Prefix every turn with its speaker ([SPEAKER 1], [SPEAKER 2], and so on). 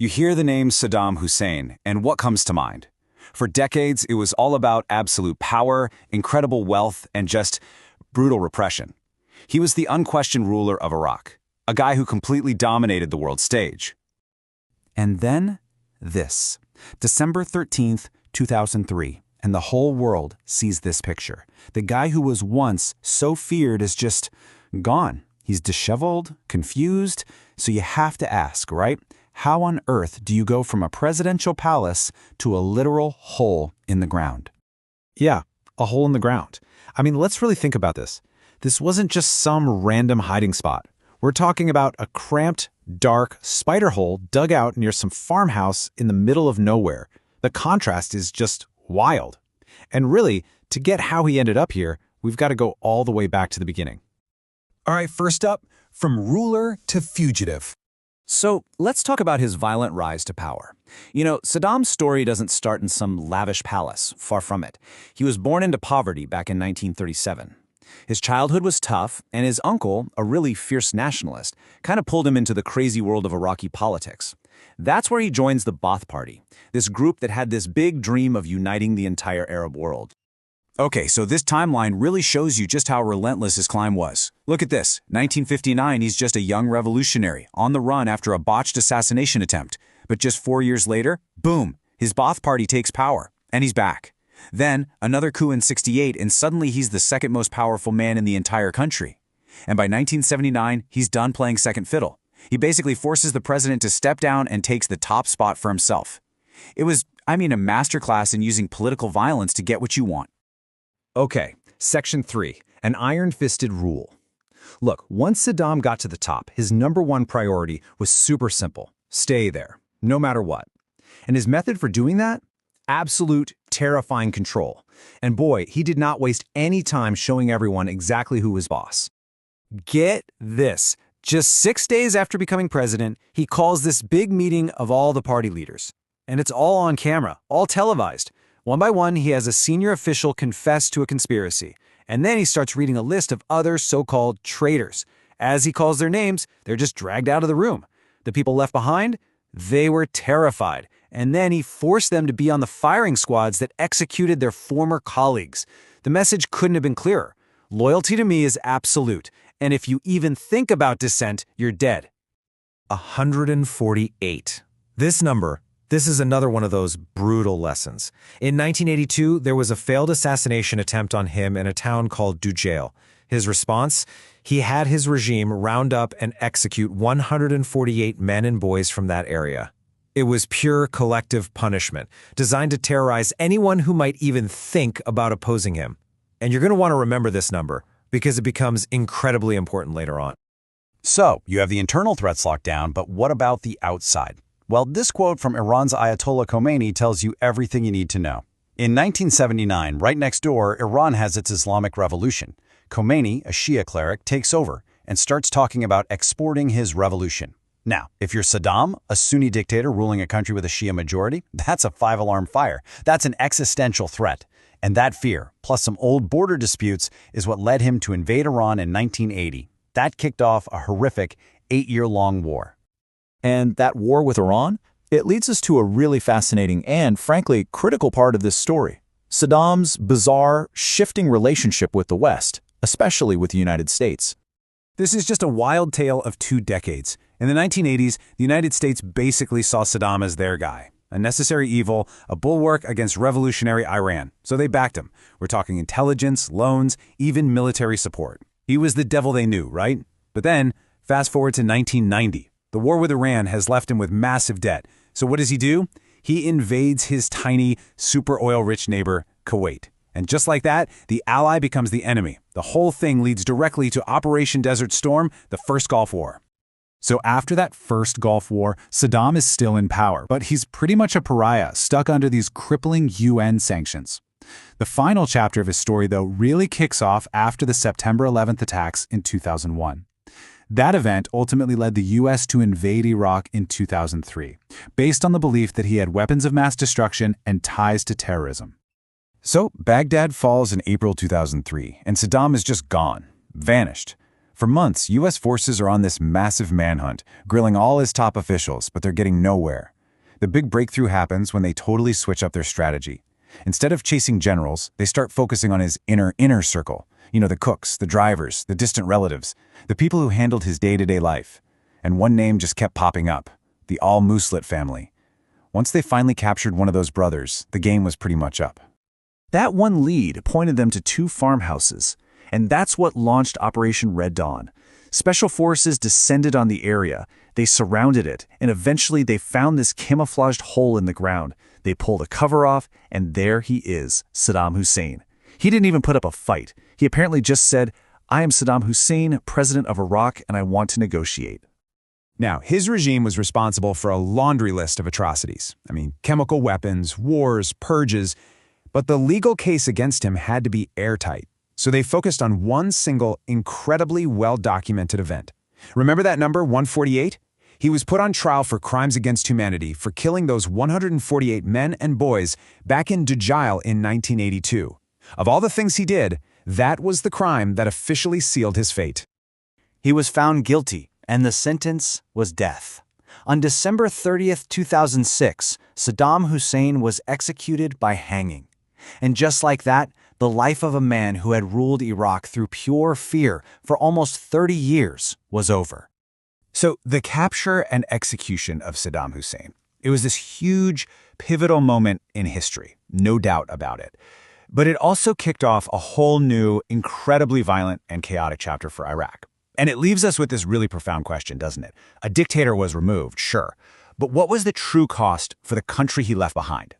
[SPEAKER 1] You hear the name Saddam Hussein, and what comes to mind? For decades, it was all about absolute power, incredible wealth, and just brutal repression. He was the unquestioned ruler of Iraq, a guy who completely dominated the world stage.
[SPEAKER 2] And then, this. December 13th, 2003, and the whole world sees this picture. The guy who was once so feared is just gone. He's disheveled, confused, so you have to ask, right? How on earth do you go from a presidential palace to a literal hole in the ground?
[SPEAKER 3] Yeah, a hole in the ground. I mean, let's really think about this. This wasn't just some random hiding spot. We're talking about a cramped, dark spider hole dug out near some farmhouse in the middle of nowhere. The contrast is just wild. And really, to get how he ended up here, we've got to go all the way back to the beginning.
[SPEAKER 4] All right, first up, from ruler to fugitive.
[SPEAKER 2] So let's talk about his violent rise to power. You know, Saddam's story doesn't start in some lavish palace, far from it. He was born into poverty back in 1937. His childhood was tough, and his uncle, a really fierce nationalist, kind of pulled him into the crazy world of Iraqi politics. That's where he joins the Ba'ath Party, this group that had this big dream of uniting the entire Arab world.
[SPEAKER 1] Okay, so this timeline really shows you just how relentless his climb was. Look at this. 1959, he's just a young revolutionary, on the run after a botched assassination attempt. But just 4 years later, boom, his Ba'ath Party takes power, and he's back. Then, another coup in '68, and suddenly he's the second most powerful man in the entire country. And by 1979, he's done playing second fiddle. He basically forces the president to step down and takes the top spot for himself. It was, a masterclass in using political violence to get what you want.
[SPEAKER 3] Okay, Section 3, an iron-fisted rule. Look, once Saddam got to the top, his #1 priority was super simple. Stay there, no matter what. And his method for doing that? Absolute, terrifying control. And boy, he did not waste any time showing everyone exactly who was boss. Get this. Just 6 days after becoming president, he calls this big meeting of all the party leaders. And it's all on camera, all televised. One by one, he has a senior official confess to a conspiracy. And then he starts reading a list of other so-called traitors. As he calls their names, they're just dragged out of the room. The people left behind? They were terrified. And then he forced them to be on the firing squads that executed their former colleagues. The message couldn't have been clearer. Loyalty to me is absolute. And if you even think about dissent, you're dead. 148. This is another one of those brutal lessons. In 1982, there was a failed assassination attempt on him in a town called Dujail. His response? He had his regime round up and execute 148 men and boys from that area. It was pure collective punishment, designed to terrorize anyone who might even think about opposing him. And you're going to want to remember this number, because it becomes incredibly important later on.
[SPEAKER 1] So, you have the internal threats locked down, but what about the outside? Well, this quote from Iran's Ayatollah Khomeini tells you everything you need to know. In 1979, right next door, Iran has its Islamic Revolution. Khomeini, a Shia cleric, takes over and starts talking about exporting his revolution. Now, if you're Saddam, a Sunni dictator ruling a country with a Shia majority, that's a 5-alarm fire. That's an existential threat. And that fear, plus some old border disputes, is what led him to invade Iran in 1980. That kicked off a horrific 8-year-long war.
[SPEAKER 5] And that war with Iran? It leads us to a really fascinating and, frankly, critical part of this story. Saddam's bizarre, shifting relationship with the West, especially with the United States.
[SPEAKER 1] This is just a wild tale of 2 decades. In the 1980s, the United States basically saw Saddam as their guy. A necessary evil, a bulwark against revolutionary Iran. So they backed him. We're talking intelligence, loans, even military support. He was the devil they knew, right? But then, fast forward to 1990. The war with Iran has left him with massive debt. So what does he do? He invades his tiny, super oil-rich neighbor, Kuwait. And just like that, the ally becomes the enemy. The whole thing leads directly to Operation Desert Storm, the first Gulf War. So after that first Gulf War, Saddam is still in power, but he's pretty much a pariah, stuck under these crippling UN sanctions. The final chapter of his story, though, really kicks off after the September 11th attacks in 2001. That event ultimately led the U.S. to invade Iraq in 2003, based on the belief that he had weapons of mass destruction and ties to terrorism. So Baghdad falls in April 2003, and Saddam is just gone, vanished. For months, U.S. forces are on this massive manhunt, grilling all his top officials, but they're getting nowhere. The big breakthrough happens when they totally switch up their strategy. Instead of chasing generals, they start focusing on his inner circle. You know, the cooks, the drivers, the distant relatives, the people who handled his day-to-day life. And one name just kept popping up, the al-Muslit family. Once they finally captured one of those brothers, the game was pretty much up.
[SPEAKER 3] That one lead pointed them to 2 farmhouses, and that's what launched Operation Red Dawn. Special forces descended on the area, they surrounded it, and eventually they found this camouflaged hole in the ground. They pulled a cover off, and there he is, Saddam Hussein. He didn't even put up a fight. He apparently just said, "I am Saddam Hussein, president of Iraq, and I want to negotiate."
[SPEAKER 4] Now, his regime was responsible for a laundry list of atrocities. I mean, chemical weapons, wars, purges, but the legal case against him had to be airtight. So they focused on one single, incredibly well-documented event. Remember that number, 148? He was put on trial for crimes against humanity for killing those 148 men and boys back in Dujal in 1982. Of all the things he did, that was the crime that officially sealed his fate.
[SPEAKER 2] He was found guilty, and the sentence was death. On December 30th, 2006, Saddam Hussein was executed by hanging. And just like that, the life of a man who had ruled Iraq through pure fear for almost 30 years was over.
[SPEAKER 1] So the capture and execution of Saddam Hussein, it was this huge, pivotal moment in history, no doubt about it. But it also kicked off a whole new, incredibly violent and chaotic chapter for Iraq. And it leaves us with this really profound question, doesn't it? A dictator was removed, sure. But what was the true cost for the country he left behind?